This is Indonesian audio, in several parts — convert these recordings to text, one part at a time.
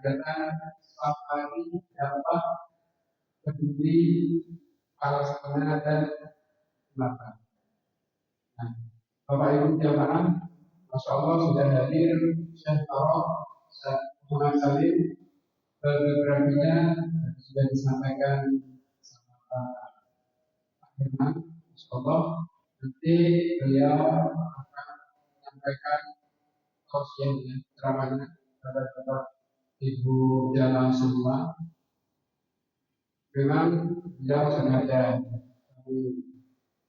kegiatan safari dakwah peduli Palestina dan Sumatera. Nah, Bapak Ibu jamaah, Masya Allah sudah hadir Syekh Tarok Muhammad Salim, biografinya sudah disampaikan sama Pak Firman. Masya Allah, nanti beliau akan menyampaikan tausiahnya, ceramahnya kepada Bapak Ibu jamaah semua. Memang beliau sengaja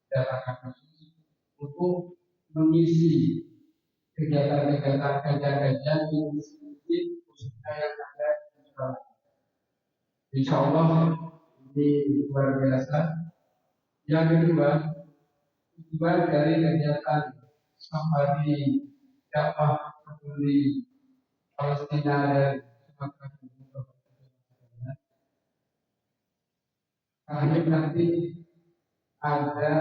datangkan khusus untuk mengisi kegiatan-kegiatan kajian-kajian di masjid khususnya yang ada di Surabaya. Insya Allah ini luar biasa. Yang kedua, tujuan dari kegiatan safari dakwah peduli Palestina dan Sumatera Utara. Akhir nanti ada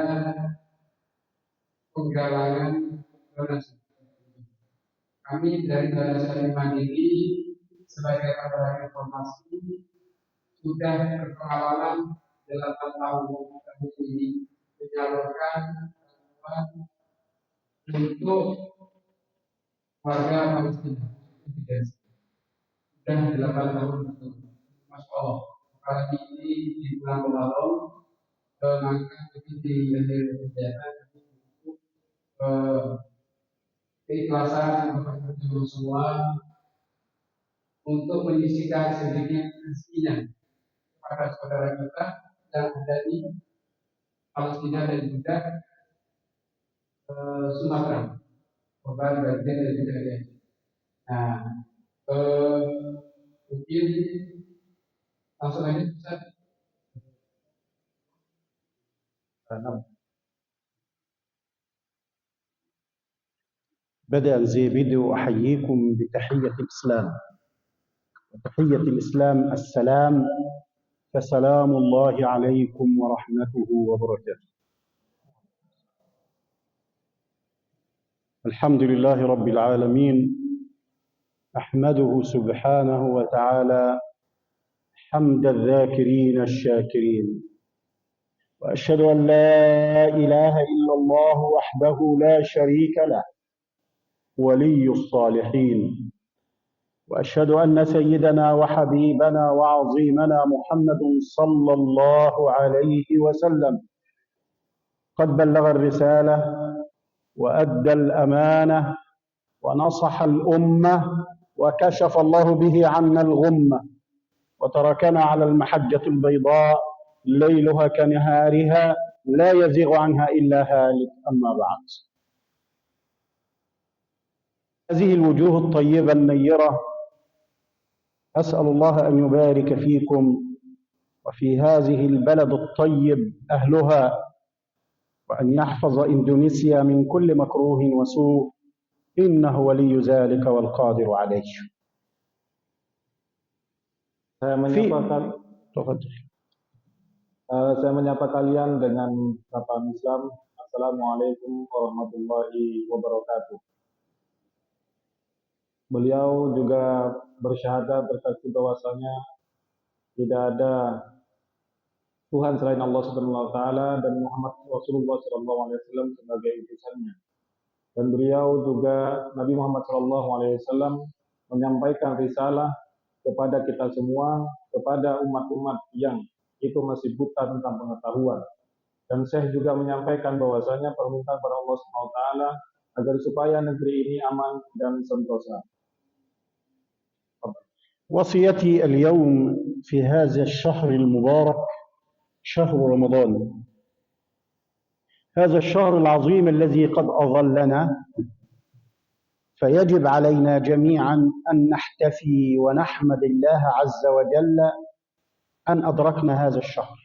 penggalangan donasi. Kami dari Yayasan Mandiri sebagai kabar informasi sudah berpengalaman 8 tahun kami ini menyalurkan bantuan untuk warga Palestina. Sudah 8 tahun betul. Masya Allah. Kali ini di bulan Ramadan maka di akhir kegiatan untuk keikhlasan Bapak Ibu semua untuk menyisikan sedikit rezekinya kepada saudara kita yang ada di Palestina dan juga Sumatera, korban banjir dan juga lain. Nah, mungkin langsung aja bisa. بدأ زي فيديو أحييكم بتحية الإسلام، وتحية الإسلام السلام، فسلام الله عليكم ورحمته وبركاته. الحمد لله رب العالمين، أحمده سبحانه وتعالى حمد الذاكرين الشاكرين، وأشهد أن لا إله إلا الله وحده لا شريك له ولي الصالحين، وأشهد أن سيدنا وحبيبنا وعظيمنا محمد صلى الله عليه وسلم قد بلغ الرسالة وأدى الأمانة ونصح الأمة وكشف الله به عنا الغمة، وتركنا على المحجة البيضاء ليلها كنهارها لا يزيغ عنها إلا هالك. أما بعد، هذه الوجوه الطيبة النيرة أسأل الله أن يبارك فيكم وفي هذه البلد الطيب أهلها، وأن يحفظ إندونيسيا من كل مكروه وسوء، إنه ولي ذلك والقادر عليه. Saya menyapa kalian dengan sapaan Islam. Assalamualaikum warahmatullahi wabarakatuh. Beliau juga bersyahadat bersaksi bahwasanya tidak ada Tuhan selain Allah Subhanahu wa taala dan Muhammad Rasulullah sallallahu alaihi wasallam sebagai utusannya. Dan beliau juga Nabi Muhammad sallallahu alaihi wasallam menyampaikan risalah kepada kita semua, kepada umat-umat yang itu masih buta tentang pengetahuan. Dan Syekh juga menyampaikan bahwasanya permintaan kepada Allah Subhanahu wa taala agar supaya negeri ini aman dan sentosa. وصيتي اليوم في هذا الشهر المبارك شهر رمضان، هذا الشهر العظيم الذي قد أظلنا، فيجب علينا جميعا أن نحتفي ونحمد الله عز وجل أن أدركنا هذا الشهر.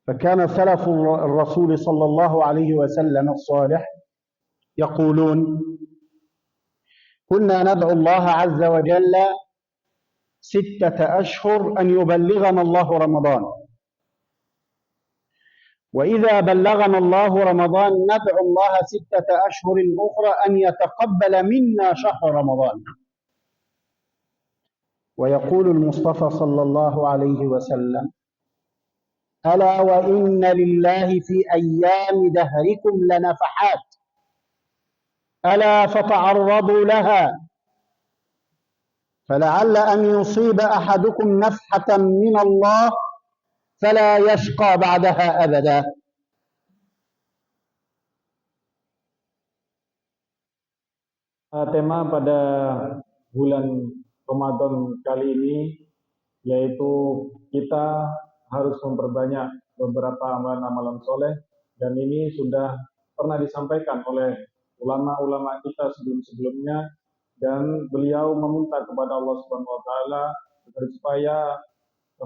فكان سلف الرسول صلى الله عليه وسلم الصالح يقولون: كنا ندعو الله عز وجل 6 أشهر أن يبلغنا الله رمضان، وإذا بلغنا الله رمضان ندعو الله 6 أشهر أخرى أن يتقبل منا شهر رمضان. ويقول المصطفى صلى الله عليه وسلم: ألا وإن لله في أيام دهركم لنفحات، ألا فتعرضوا لها، فلعل أن يصيب أحدكم نفحة من الله فلا يشقى بعدها أبدا. Tema pada bulan Ramadan kali ini yaitu kita harus memperbanyak beberapa amalan-amalan soleh, dan ini sudah pernah disampaikan oleh ulama-ulama kita sebelum-sebelumnya, dan beliau meminta kepada Allah Subhanahu wa taala supaya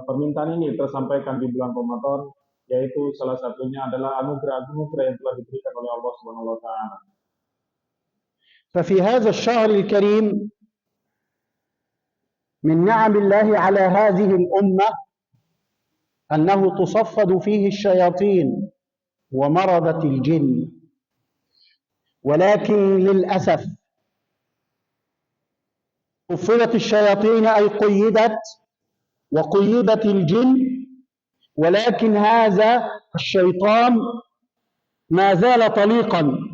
permintaan ini tersampaikan di bulan Ramadan, yaitu salah satunya adalah anugerah-anugerah yang telah diberikan oleh Allah Subhanahu wa taala. ففي هذا الشهر الكريم من نعم الله على هذه الأمة أنه تصفد فيه الشياطين ومرضة الجن، ولكن للأسف صفدت الشياطين أي قيدت وقيدت الجن، ولكن هذا الشيطان ما زال طليقا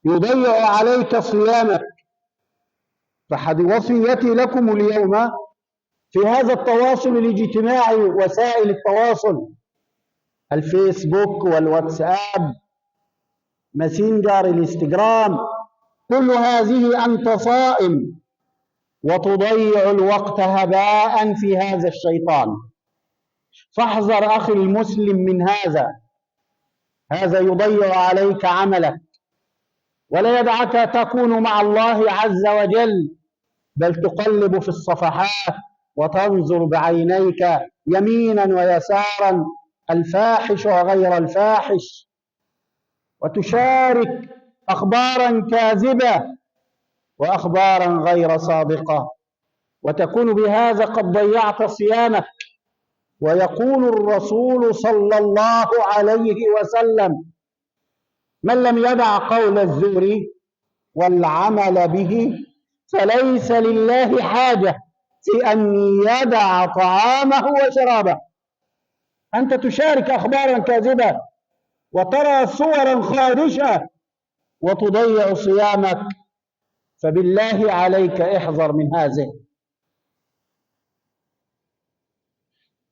يضيع عليك صيامك. فحد وصيتي لكم اليوم في هذا التواصل الاجتماعي، وسائل التواصل، الفيسبوك والواتساب، ماسنجر، الانستغرام، كل هذه أنت صائم وتضيع الوقت هباء في هذا الشيطان. فاحذر أخي المسلم من هذا يضيع عليك عملك، ولا يدعك تكون مع الله عز وجل، بل تقلب في الصفحات وتنظر بعينيك يمينا ويسارا، الفاحش وغير الفاحش، وتشارك أخبارا كاذبة وأخبارا غير صادقة، وتكون بهذا قد ضيعت صيامك. ويقول الرسول صلى الله عليه وسلم: من لم يدع قول الزور والعمل به فليس لله حاجة في أن يدع طعامه وشرابه. أنت تشارك أخبارا كاذبة وترى صورا خادشة وتضيع صيامك، فبالله عليك احذر من هذه.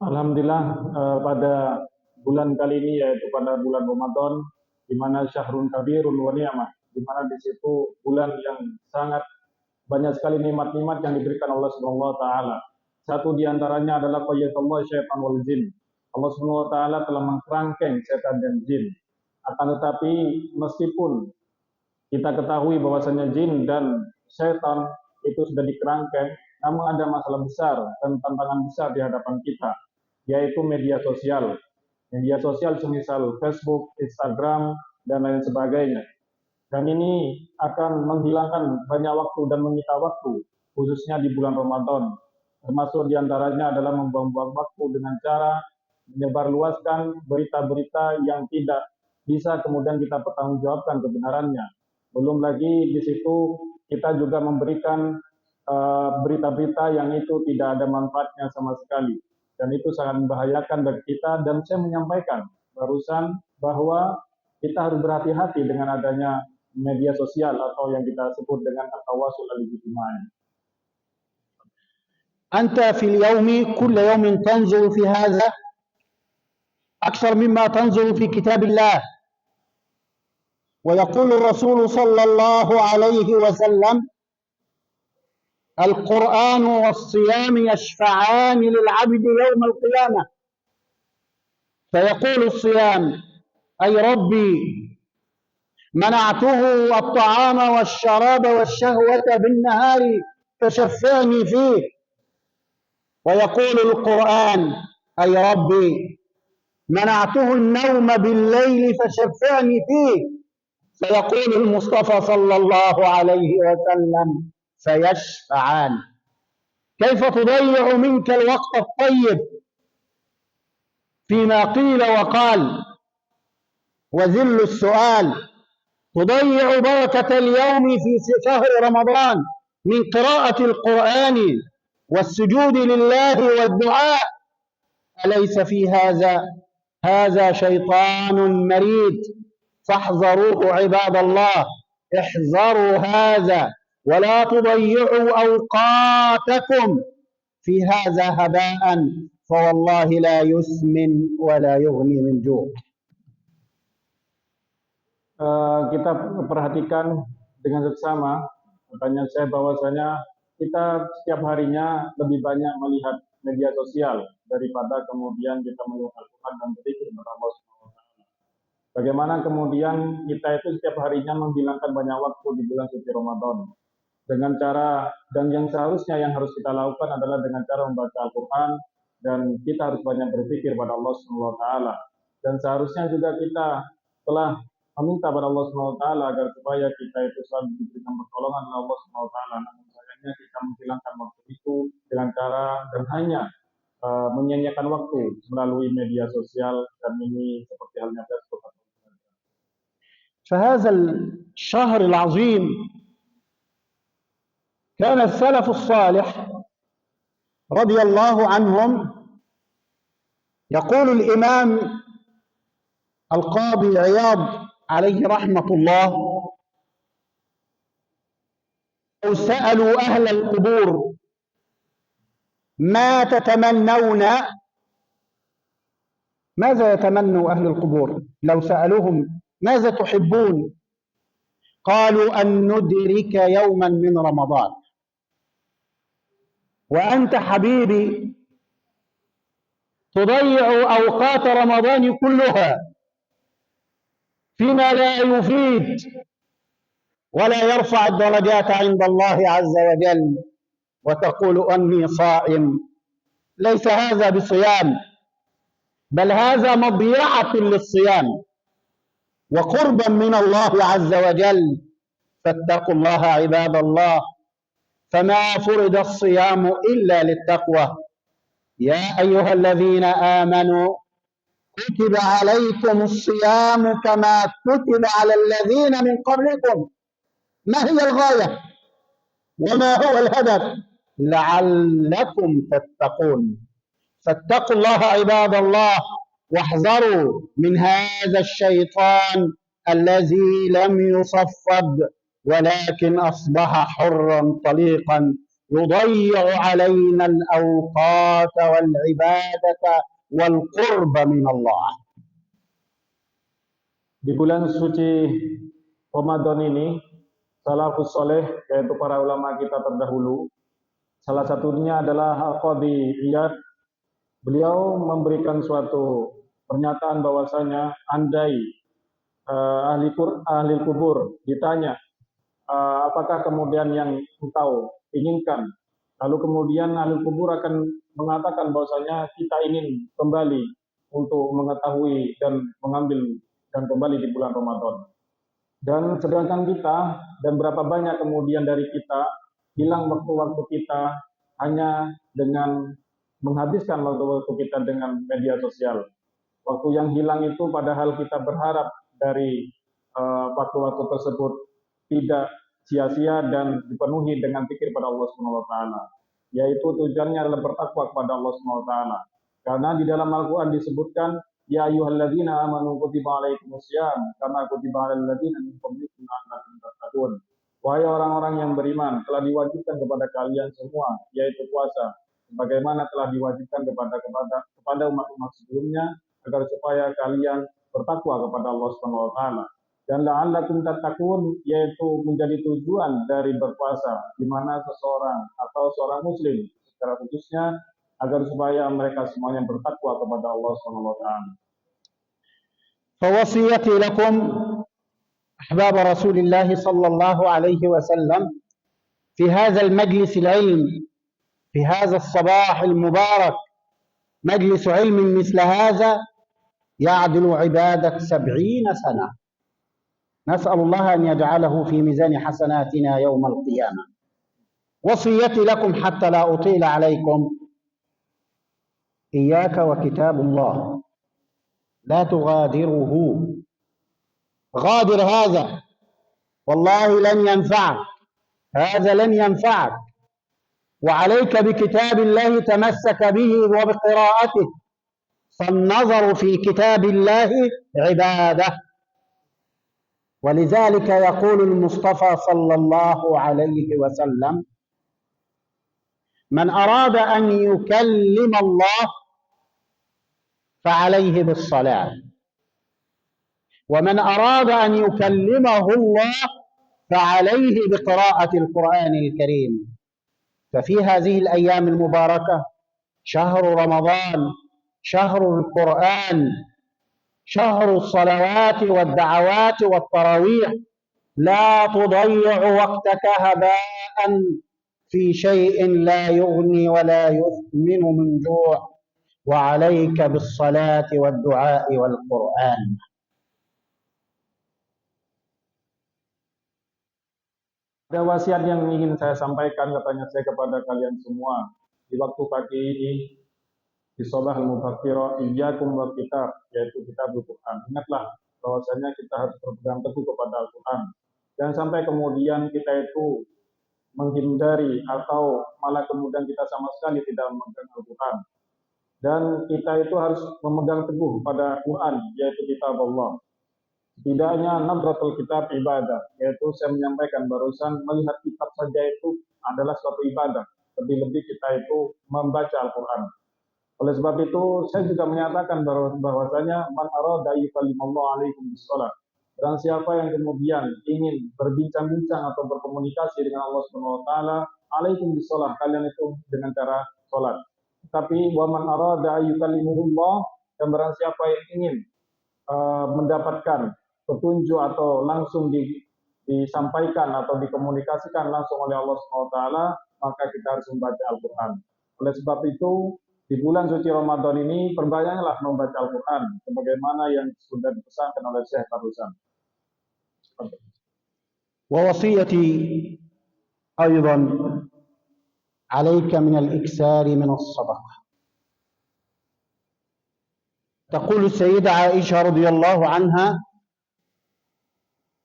Alhamdulillah, pada bulan kali ini, yaitu pada bulan Ramadan, di mana syahrun kabirun wa ni'mah, di mana di situ bulan yang sangat banyak sekali nikmat-nikmat yang diberikan Allah Subhanahu wa taala. Satu di antaranya adalah qayyadallahu syaitan wal jin. Allah Subhanahu wa taala telah mengkerangkeng setan dan jin. Akan tetapi meskipun kita ketahui bahwasanya jin dan setan itu sudah dikerangkeng, namun ada masalah besar dan tantangan besar di hadapan kita, yaitu media sosial. Media sosial semisal Facebook, Instagram, dan lain sebagainya. Dan ini akan menghilangkan banyak waktu dan menyita waktu, khususnya di bulan Ramadan. Termasuk diantaranya adalah membuang-buang waktu dengan cara menyebarluaskan berita-berita yang tidak bisa kemudian kita pertanggungjawabkan kebenarannya. Belum lagi di situ kita juga memberikan berita-berita yang itu tidak ada manfaatnya sama sekali. Dan itu sangat membahayakan bagi kita, dan saya menyampaikan barusan bahwa kita harus berhati-hati dengan adanya media sosial atau yang kita sebut dengan at-tawasul al-ijtimai. أنت في اليوم كل يوم تنظر في هذا أكثر مما تنظر في كتاب الله. ويقول الرسول صلى الله عليه وسلم: القرآن والصيام يشفعان للعبد يوم القيامة. فيقول الصيام: أي ربي منعته الطعام والشراب والشهوة بالنهار فشفعني فيه. ويقول القرآن: أي ربي منعته النوم بالليل فشفعني فيه. فيقول المصطفى صلى الله عليه وسلم: فيشفعان. كيف تضيع منك الوقت الطيب فيما قيل وقال؟ وذل السؤال، تضيع بركة اليوم في شهر رمضان من قراءة القرآن والسجود لله والدعاء، أليس في هذا شيطان مريد؟ فاحذروه عباد الله، احذروا هذا ولا تضيعوا أوقاتكم في هذا هباء، فوالله لا يسمن ولا يغني من جوع. Kita perhatikan dengan seksama, makanya saya bahwasanya kita setiap harinya lebih banyak melihat media sosial daripada kemudian kita melihat Al-Quran dan berzikir kepada Allah Subhanahu wa Ta'ala. Bagaimana kemudian kita itu setiap harinya menghilangkan banyak waktu di bulan suci Ramadan dengan cara, dan yang seharusnya yang harus kita lakukan adalah dengan cara membaca Al-Quran, dan kita harus banyak berzikir pada Allah Subhanahu wa Ta'ala. Dan seharusnya juga kita telah meminta pada Allah Subhanahu wa Ta'ala agar supaya kita itu selalu diberikan pertolongan oleh Allah Subhanahu wa Ta'ala. Namun sayangnya kita menghilangkan waktu itu dengan cara dan hanya menyia-nyiakan waktu melalui media sosial, dan ini seperti halnya Facebook. فهذا الشهر العظيم كان السلف الصالح رضي الله عنهم، يقول الإمام القاضي عياض عليه رحمة الله: لو سألوا أهل القبور ما تتمنون، ماذا يتمنوا أهل القبور؟ لو سألوهم ماذا تحبون؟ قالوا أن ندرك يوما من رمضان. وأنت حبيبي تضيع أوقات رمضان كلها فيما لا يفيد ولا يرفع الدرجات عند الله عز وجل، وتقول أني صائم. ليس هذا بصيام، بل هذا مضيعة للصيام وقربا من الله عز وجل. فاتقوا الله عباد الله، فما فرض الصيام إلا للتقوى. يا أيها الذين آمنوا كتب عليكم الصيام كما كتب على الذين من قبلكم. ما هي الغاية وما هو الهدف؟ لعلكم تتقون. فاتقوا الله عباد الله، واحذروا من هذا الشيطان الذي لم يصفد ولكن أصبح حرا طليقا يضيع علينا الأوقات والعبادة والقرب من الله. Di bulan suci Ramadan ini, salafus saleh, yaitu para ulama kita terdahulu, salah satunya adalah Al-Qadhi Iyad. Beliau memberikan suatu pernyataan bahwasanya andai ahli kubur ditanya, apakah kemudian yang engkau inginkan, lalu kemudian ahli kubur akan mengatakan bahwasanya kita ingin kembali untuk mengetahui dan mengambil dan kembali di bulan Ramadan. Dan sedangkan kita, dan berapa banyak kemudian dari kita hilang waktu-waktu kita hanya dengan menghabiskan waktu-waktu kita dengan media sosial. Waktu yang hilang itu padahal kita berharap dari waktu-waktu tersebut tidak sia-sia dan dipenuhi dengan zikir pada Allah Subhanahu wa Ta'ala, yaitu tujuannya adalah bertakwa kepada Allah Subhanahu wa Ta'ala. Karena di dalam Al-Quran disebutkan, ya ayyuhalladzina amanu kutiba alaikumusiyam kama kutiba alal ladzina min qablikum la'allakum tattaqun. Wahai orang-orang yang beriman, telah diwajibkan kepada kalian semua, yaitu puasa, sebagaimana telah diwajibkan kepada umat-umat sebelumnya, agar supaya kalian bertakwa kepada Allah Subhanahu wa Ta'ala. Dan la'allakum tattaqun, yaitu menjadi tujuan dari berpuasa, di mana seseorang atau seorang muslim secara khususnya agar supaya mereka semuanya bertakwa kepada Allah Subhanahu wa Ta'ala. فوصيتي لكم أحباب رسول الله صلى الله عليه وسلم في هذا المجلس العلم، في هذا الصباح المبارك، مجلس علم مثل هذا يعدل عبادة 70 سنة. نسأل الله أن يجعله في ميزان حسناتنا يوم القيامة. وصيتي لكم حتى لا أطيل عليكم: إياك وكتاب الله، لا تغادره. غادر هذا، والله لن ينفعك، هذا لن ينفعك. وعليك بكتاب الله تمسك به وبقراءته، فالنظر في كتاب الله عبادة. ولذلك يقول المصطفى صلى الله عليه وسلم: من أراد أن يكلم الله فعليه بالصلاة، ومن أراد أن يكلمه الله فعليه بقراءة القرآن الكريم. ففي هذه الأيام المباركة، شهر رمضان، شهر القرآن، شهر الصلوات والدعوات والتراويح، لا تضيع وقتك هباء في شيء لا يغني ولا يثمن من جوع، وعليك بالصلاة والدعاء والقرآن. Ada wasiat yang ingin saya sampaikan, katanya saya, kepada kalian semua di waktu pagi ini, di Shabah al-Mubakkirah, iyyakum wal kitab, yaitu kitab Al-Quran. Ingatlah bahwasanya kita harus berpegang teguh kepada Al-Quran. Jangan sampai kemudian kita itu menghindari atau malah kemudian kita sama sekali tidak memegang Al-Quran. Dan kita itu harus memegang teguh pada Quran, yaitu kitab Allah. Setidaknya nadratul kitab ibadah, yaitu saya menyampaikan barusan, melihat kitab saja itu adalah suatu ibadah. Lebih-lebih kita itu membaca Al-Quran. Oleh sebab itu, saya juga menyatakan bahwasanya man arada yukallimallahu alaikum bisalah. Dan siapa yang kemudian ingin berbincang-bincang atau berkomunikasi dengan Allah Subhanahu wa taala, alaikum bisalah, kalian itu dengan cara salat. Tapi wa man arada yukallimuhullah, dan barang siapa yang ingin mendapatkan petunjuk atau langsung disampaikan atau dikomunikasikan langsung oleh Allah Subhanahu wa taala, maka kita harus membaca Al-Quran. Oleh sebab itu, di bulan suci Ramadan ini perbanyaklah membaca Al-Quran sebagaimana yang sudah dipesankan oleh Syekh barusan. ووصيتي أيضا عليك من الإكثار من الصدقة. تقول السيدة عائشة رضي الله عنها: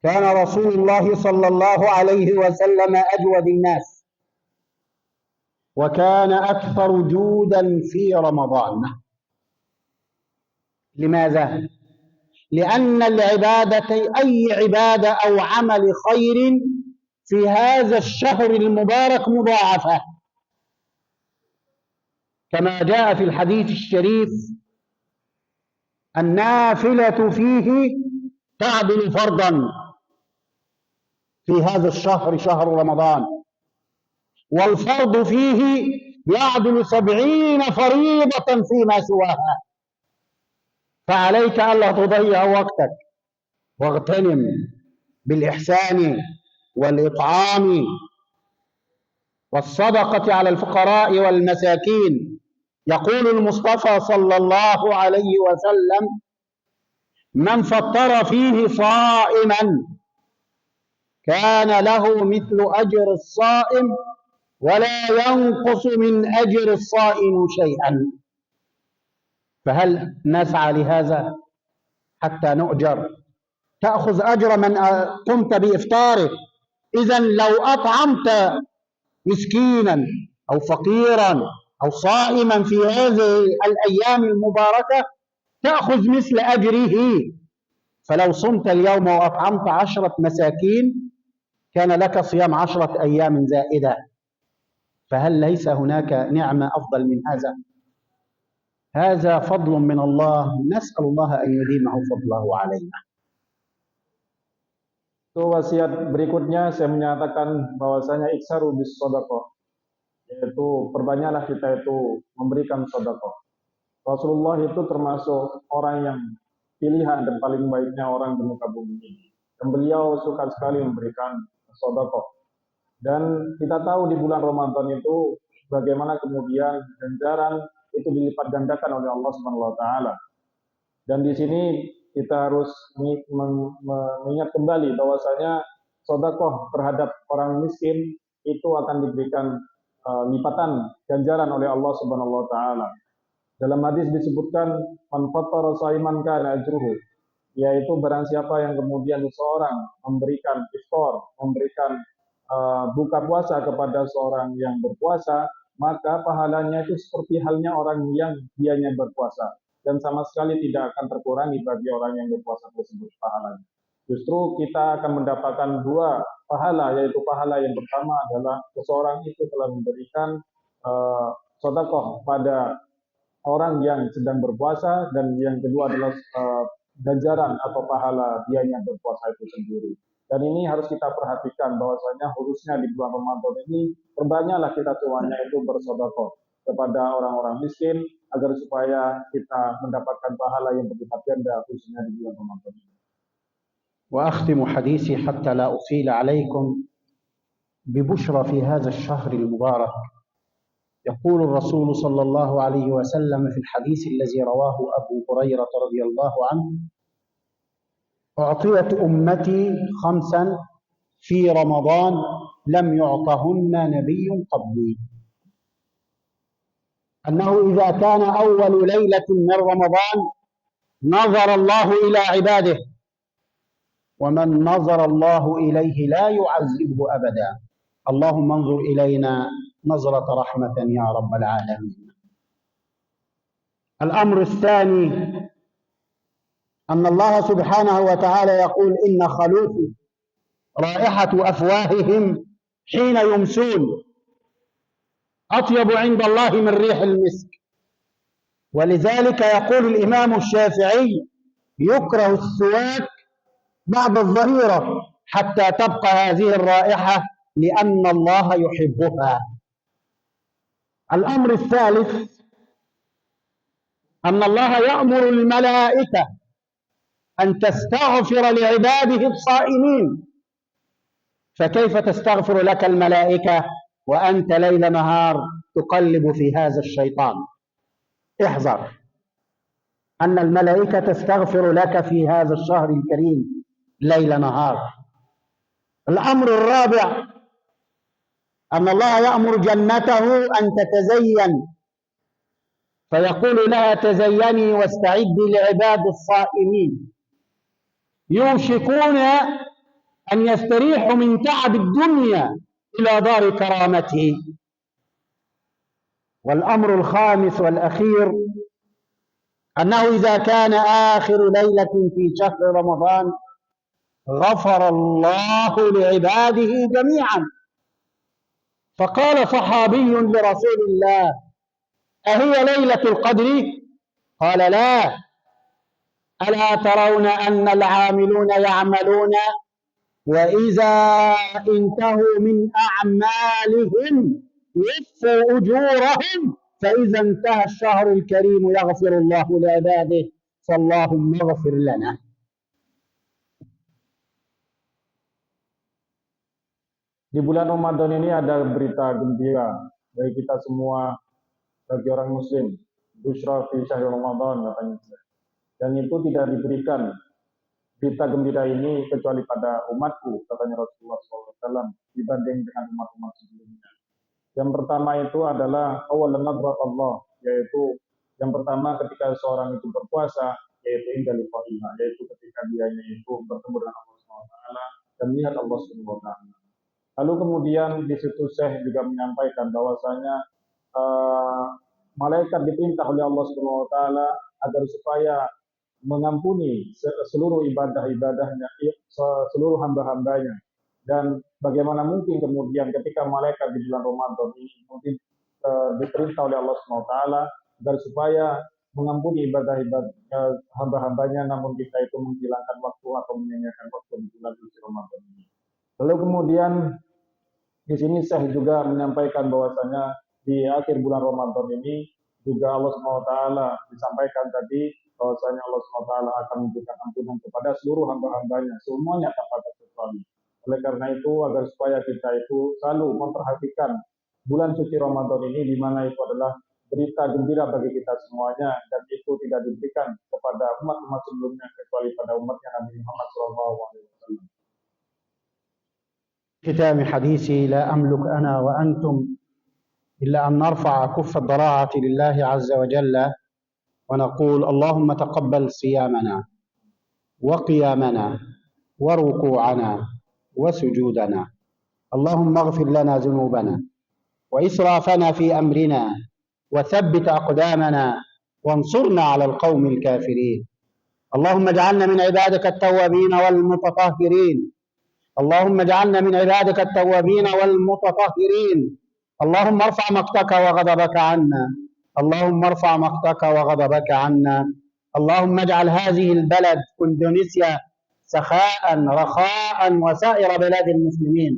كان رسول الله صلى الله عليه وسلم أجود الناس، وكان أكثر جودا في رمضان. لماذا؟ لأن العبادة، أي عبادة أو عمل خير في هذا الشهر المبارك مضاعفة، كما جاء في الحديث الشريف: النافلة فيه تعدل فرضا. في هذا الشهر، شهر رمضان، والفرض فيه يعدل 70 فريضة فيما سواها. فعليك ألا تضيع وقتك، واغتنم بالإحسان والإطعام والصدقة على الفقراء والمساكين. يقول المصطفى صلى الله عليه وسلم: من فطر فيه صائما كان له مثل أجر الصائم ولا ينقص من أجر الصائم شيئا. فهل نسعى لهذا حتى نؤجر؟ تأخذ أجر من قمت بإفطاره. إذن لو أطعمت مسكينا أو فقيرا أو صائما في هذه الأيام المباركة تأخذ مثل أجره. فلو صمت اليوم وأطعمت 10 مساكين كان لك صيام 10 أيام زائدة. فهل ليس هناك نعمة أفضل من هذا؟ هذا فضل من الله، نسأل الله أن يديمه فضله علينا. Itu wasiat berikutnya, saya menyatakan bahwasanya iksaru bis sedekah, yaitu perbanyaklah kita itu memberikan sedekah. Rasulullah itu termasuk orang yang pilihan dan paling baiknya orang di muka bumi ini. Dan beliau suka sekali memberikan sedekah. Dan kita tahu di bulan Ramadan itu bagaimana kemudian ganjaran itu dilipat gandakan oleh Allah Subhanahu wa taala. Dan di sini kita harus mengingat kembali bahwasanya sedekah terhadap orang miskin itu akan diberikan lipatan ganjaran oleh Allah Subhanahu wa taala. Dalam hadis disebutkan man fattara shaiman kana ajruhu, yaitu barang siapa yang kemudian seseorang memberikan iftar, memberikan buka puasa kepada seorang yang berpuasa, maka pahalanya itu seperti halnya orang yang dianya berpuasa. Dan sama sekali tidak akan terkurangi bagi orang yang berpuasa tersebut pahalanya. Justru kita akan mendapatkan dua pahala, yaitu pahala yang pertama adalah seseorang itu telah memberikan sedekah pada orang yang sedang berpuasa, dan yang kedua adalah ganjaran atau pahala dianya berpuasa itu sendiri. Dan ini harus kita perhatikan bahwasanya khususnya di bulan Ramadan ini perbanyaklah kita semuanya itu bersedekah kepada orang-orang miskin agar supaya kita mendapatkan pahala yang berlipat ganda khususnya di bulan Ramadan ini. وأختم حديثي حتى لا أطيل عليكم ببشرى في هذا الشهر المبارك. يقول الرسول صلى الله عليه وسلم في الحديث الذي رواه أبو هريرة رضي الله عنه: أعطيت أمتي 5 في رمضان لم يعطهن نبي قبلي. أنه إذا كان أول ليلة من رمضان نظر الله إلى عباده، ومن نظر الله إليه لا يعذبه أبدا. اللهم انظر إلينا نظرة رحمة يا رب العالمين. الأمر الثاني أن الله سبحانه وتعالى يقول: إن خلوف رائحة أفواههم حين يمسون أطيب عند الله من ريح المسك. ولذلك يقول الإمام الشافعي: يكره السواك بعد الظهيرة حتى تبقى هذه الرائحة لأن الله يحبها. الأمر الثالث أن الله يأمر الملائكة أن تستغفر لعباده الصائمين، فكيف تستغفر لك الملائكة وأنت ليل نهار تقلب في هذا الشيطان؟ احذر أن الملائكة تستغفر لك في هذا الشهر الكريم ليل نهار. الأمر الرابع أن الله يأمر جنته أن تتزين، فيقول لها: تزيني واستعدي لعباد الصائمين يوشكون أن يستريحوا من تعب الدنيا إلى دار كرامته. والأمر الخامس والأخير أنه إذا كان آخر ليلة في شهر رمضان غفر الله لعباده جميعا. فقال صحابي لرسول الله: أهي ليلة القدر؟ قال: لا. ألا ترون أن العاملون يعملون وإذا انتهوا من أعمالهم وفوا أجورهم، فإذا انتهى الشهر الكريم يغفر الله لعباده، فاللهم اغفر لنا. Di bulan Ramadan ini ada berita gembira bagi kita semua, bagi orang muslim. Busyra fi syahr Ramadan, katanya. Dan itu tidak diberikan berita gembira ini kecuali pada umatku, katanya Rasulullah SAW, dibanding dengan umat-umat sebelumnya. Yang pertama itu adalah awal nadrat Allah, yaitu yang pertama ketika seorang itu berpuasa, yaitu inda liqa'illah, yaitu ketika dianya itu bertemu dengan Allah SWT dan melihat Allah SWT. Lalu kemudian di situ Syekh juga menyampaikan bahwasanya malaikat diperintah oleh Allah SWT agar supaya mengampuni seluruh ibadah-ibadahnya, seluruh hamba-hambanya. Dan bagaimana mungkin kemudian ketika malaikat di bulan Ramadan ini mungkin diperintah oleh Allah SWT agar supaya mengampuni ibadah-ibadah hamba-hambanya, namun kita itu menghilangkan waktu atau menyanyiakan waktu di bulan suci Ramadan ini. Lalu kemudian di sini Syekh juga menyampaikan bahwasanya di akhir bulan Ramadan ini juga Allah SWT disampaikan tadi bahwasanya Allah SWT akan memberikan ampunan kepada seluruh hamba-hambanya, semuanya tanpa terkecuali. Oleh karena itu, agar supaya kita itu selalu memperhatikan bulan suci Ramadan ini, di mana itu adalah berita gembira bagi kita semuanya, dan itu tidak diberikan kepada umat-umat sebelumnya kecuali pada umatnya Nabi Muhammad SAW. ختام حديثي لا أملك أنا وأنتم إلا أن نرفع كف الضراعة لله عز وجل ونقول: اللهم تقبل صيامنا وقيامنا وركوعنا وسجودنا، اللهم اغفر لنا ذنوبنا وإسرافنا في أمرنا وثبت أقدامنا وانصرنا على القوم الكافرين. اللهم اجعلنا من عبادك التوابين والمتطهرين. اللهم اجعلنا من عبادك التوابين والمتطهرين. اللهم ارفع مقتك وغضبك عنا. اللهم ارفع مقتك وغضبك عنا. اللهم اجعل هذه البلد اندونيسيا سخاء رخاء وسائر بلاد المسلمين.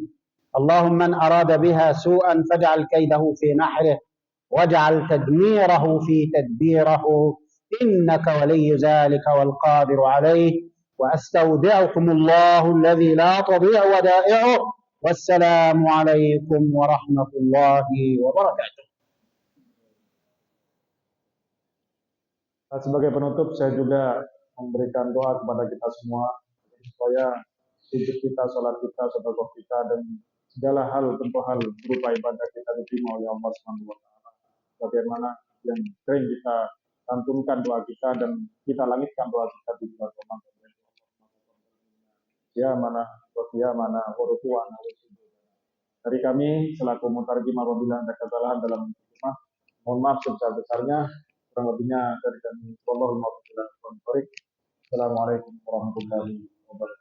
اللهم من اراد بها سوءا فاجعل كيده في نحره واجعل تدميره في تدبيره، انك ولي ذلك والقادر عليه. وأستودعكم الله الذي لا تضيع ودائعه، والسلام عليكم ورحمة الله وبركاته. Sebagai penutup, saya juga memberikan doa kepada kita semua supaya hidup kita, sholat kita, sedekah kita, dan segala hal, bentuk hal berupa ibadah kita diterima oleh Allah Subhanahu wa Ta'ala. Bagaimana yang sering kita santunkan doa kita dan kita langitkan doa kita di bulan Ramadan. Ya mana ya mana warutuan. Dari kami selaku mutarjim apabila ada kesalahan dalam terjemah, mohon maaf sebesar-besarnya. Kurang lebihnya dari kami. Assalamualaikum warahmatullahi wabarakatuh.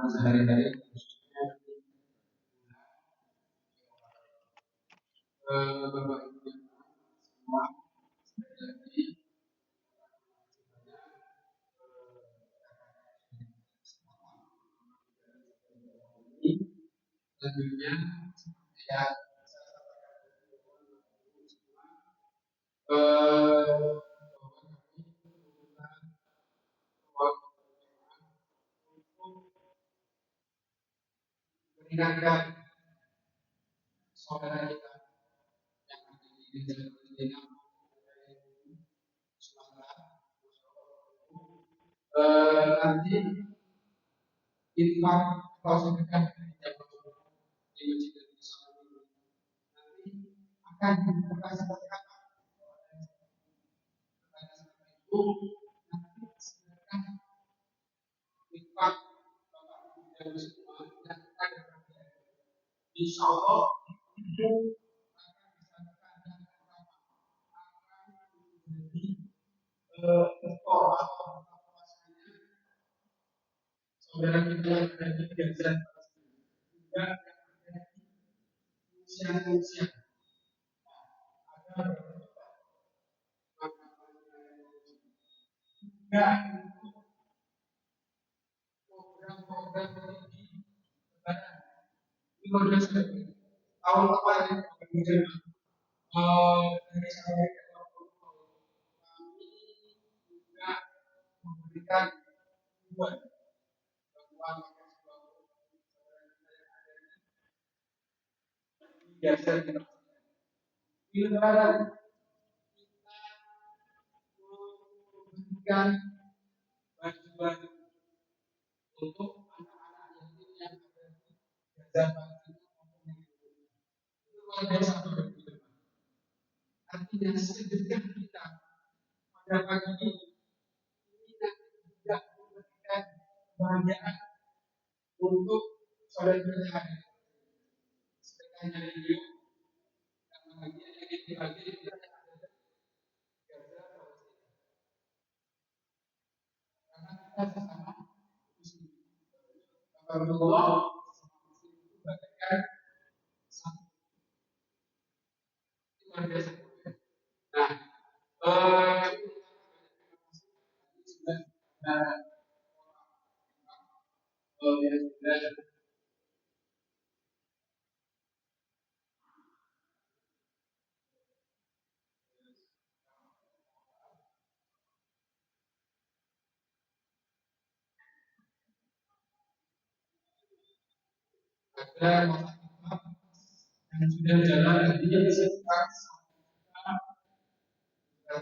Sehari-hari Bapak Ibu semua jadi tentunya ya mengingatkan saudara kita yang ada di jalan Medina Sumatera nanti infak atau sedekah di masjid nanti akan dibuka seperti apa? Itu nanti sedekah infak Bapak Ibu semua dan akan insya Allah itu akan menjadi saudara kita yang ada di Gaza juga usia ada juga program-program ini luar biasa. Tahun kemarin dari saya kami juga memberikan bantuan biasa kita di lebaran kita memberikan baju-baju untuk anak-anak yang ada di Gaza luar biasa. Artinya sedekah kita pada pagi ini kita tidak memberikan kebahagiaan untuk saudara kita sedekahnya dia karena bagian yang dibagi kita ada Gaza karena kita sesama muslim. Allah bagaikan satu luar biasa. Nah, ada yang sudah jalan dia sekitar 100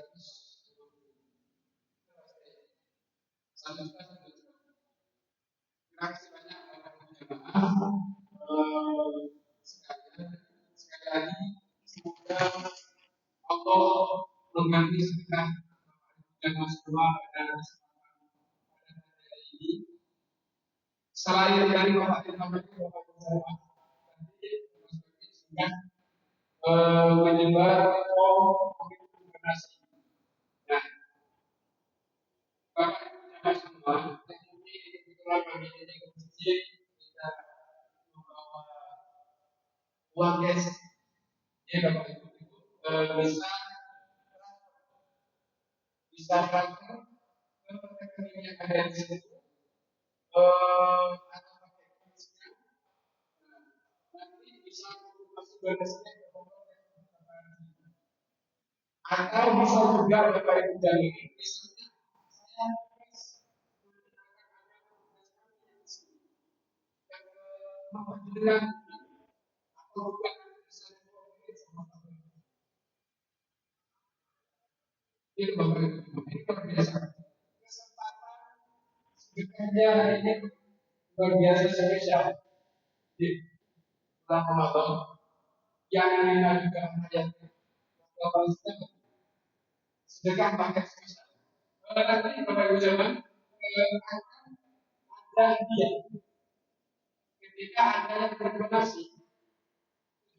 sampai 100. Terima kasih banyak jemaah sekali lagi semoga Allah mengganti sedekah dan semua pada kesempatan hari ini. Selain dari Bapak Imam itu Bapak Jemaah sudah menyebar komunikasi. Nah, Bapak Jemaah semua, mungkin kebetulan kami ini ke masjid kita membawa uang cash, ya Bapak Ibu bisa transfer ke rekening yang ada di situ. Nanti bisa masuk ke rekening atau bisa juga Bapak Ibu dan ini misalnya saya mengajukan atau bukan itu Bapak Ibu ini kebiasaan kesempatan sedekahnya ini luar biasa spesial di bulan Ramadan yang lainnya juga ayat Bapak Ibu sedekah paket spesial. Nanti Bapak Ibu zaman akan ada dia ketika ada yang berdonasi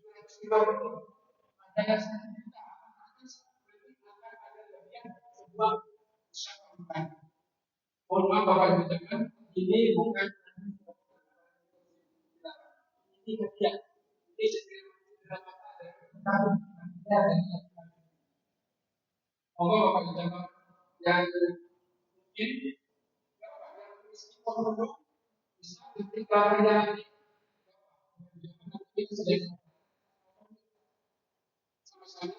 750 ada yang 1 juta akan ada bagian sebuah usaha. Mohon maaf Bapak Ibu zaman ini bukan ini kerja ini segera Bapak Ibu zaman yang mungkin bisa ketika yang sama-sama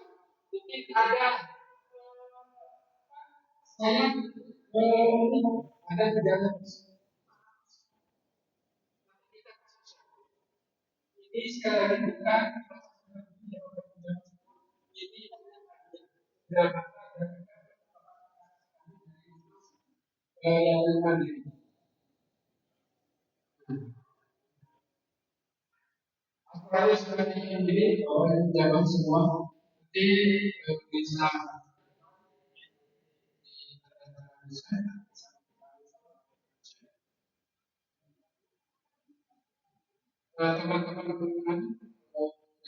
mungkin ada saya ada 300 ini sekali lagi bukan ini yang mandiri. Kalau seperti ini, orang zaman semua di bisa teman-teman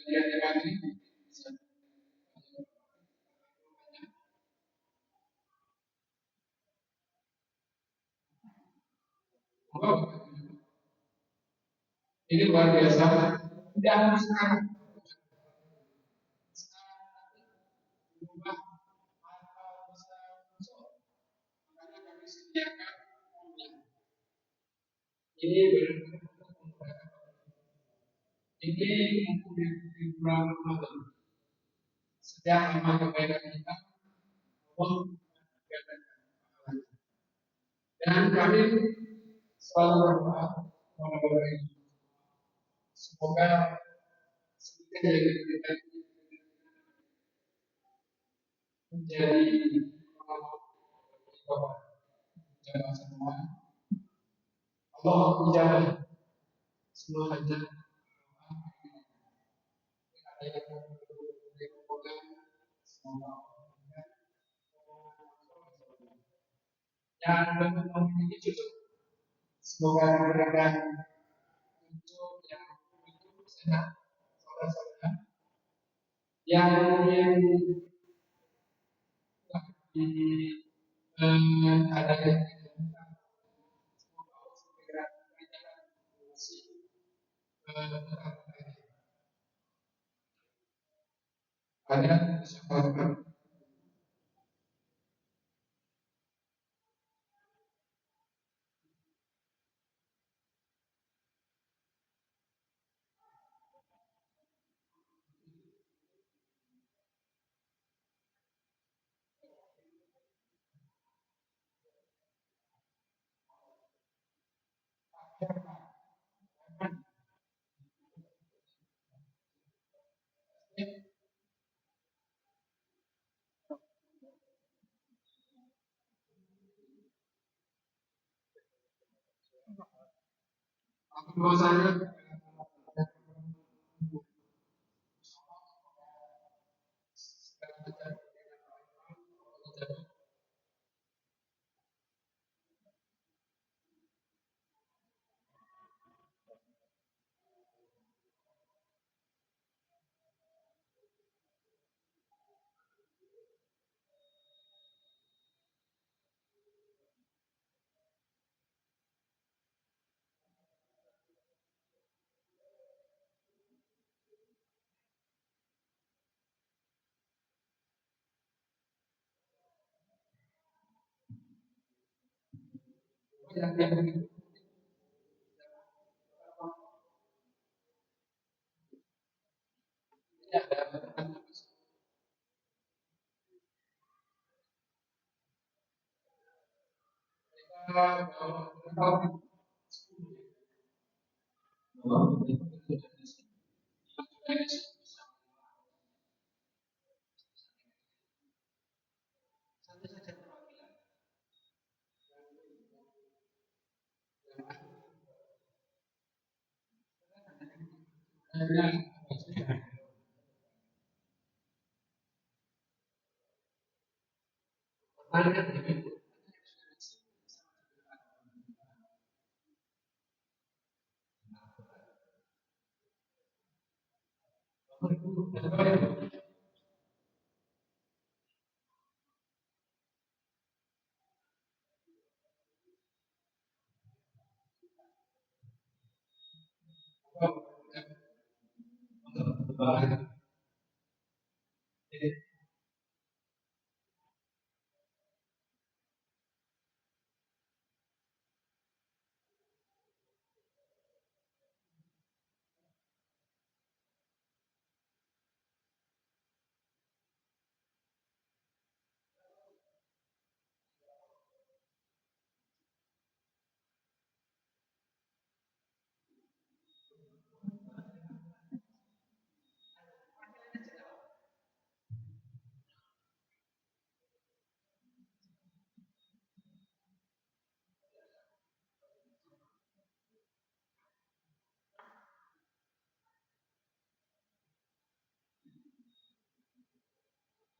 yang ini bisa ini luar biasa dan sekarang ini benar-benar ini di bulan Ramadan setiap amal kebaikan kita Allah dan kami selalu berdoa kepada semoga sedikit yang kita menjadi jamaah semua Allah menjaga semua hajat yang memiliki cucu semoga diberikan cucu yang hidup sehat saudara-saudara yang mungkin di ada yang semoga segera berikan masih ada sesuatu Bahwasanya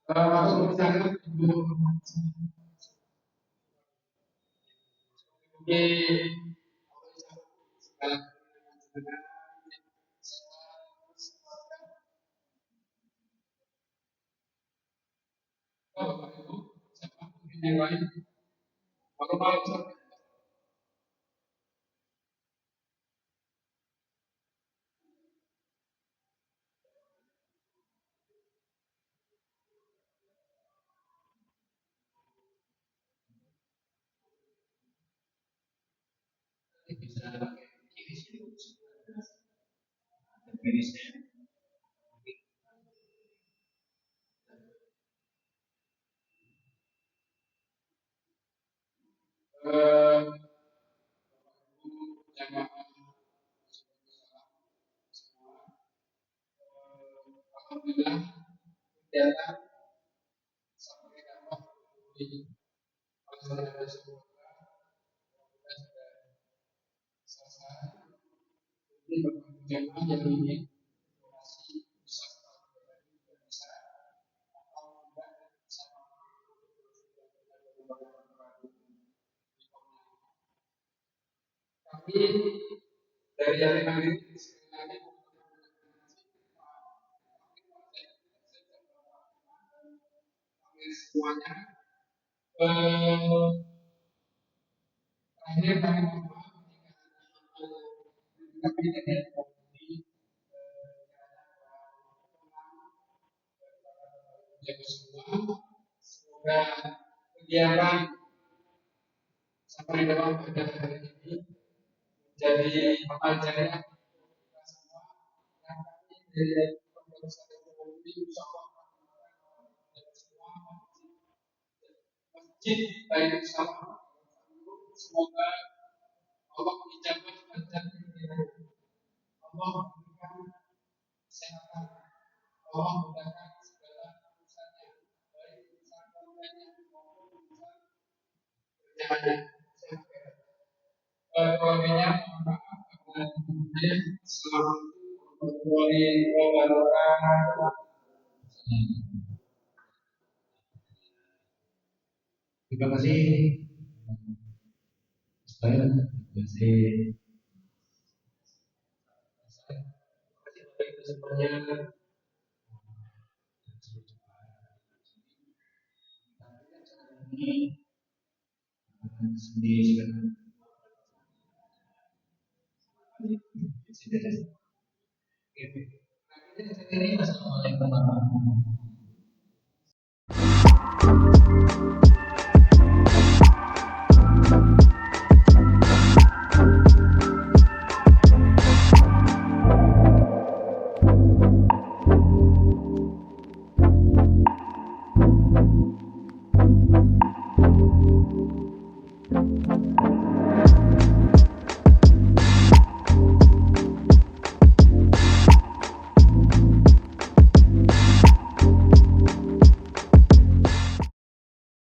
yang masuk misalnya di yang lain, kalau alhamdulillah kegiatan sampai dapat di masyarakat sekolah sudah selesai. Ini berbagai jamaah yang ini masih bisa bisa atau tidak bisa tapi dari hari ini sekali semuanya akhirnya kami kami tidak menjaga semua semoga kegiatan sampai dalam pada hari ini jadi amal jariah kita semua yang kami dari pengurus ekonomi insya Allah semua masjid baik sama semoga Allah menjaga hajat kita Allah memberikan kesehatan Allah mudahkan segala urusannya baik urusan keluarganya maupun urusan kerjaannya keluarganya mohon maaf Assalamualaikum warahmatullahi wabarakatuh. Terima kasih. Terima kasih. Semuanya. Ini masalah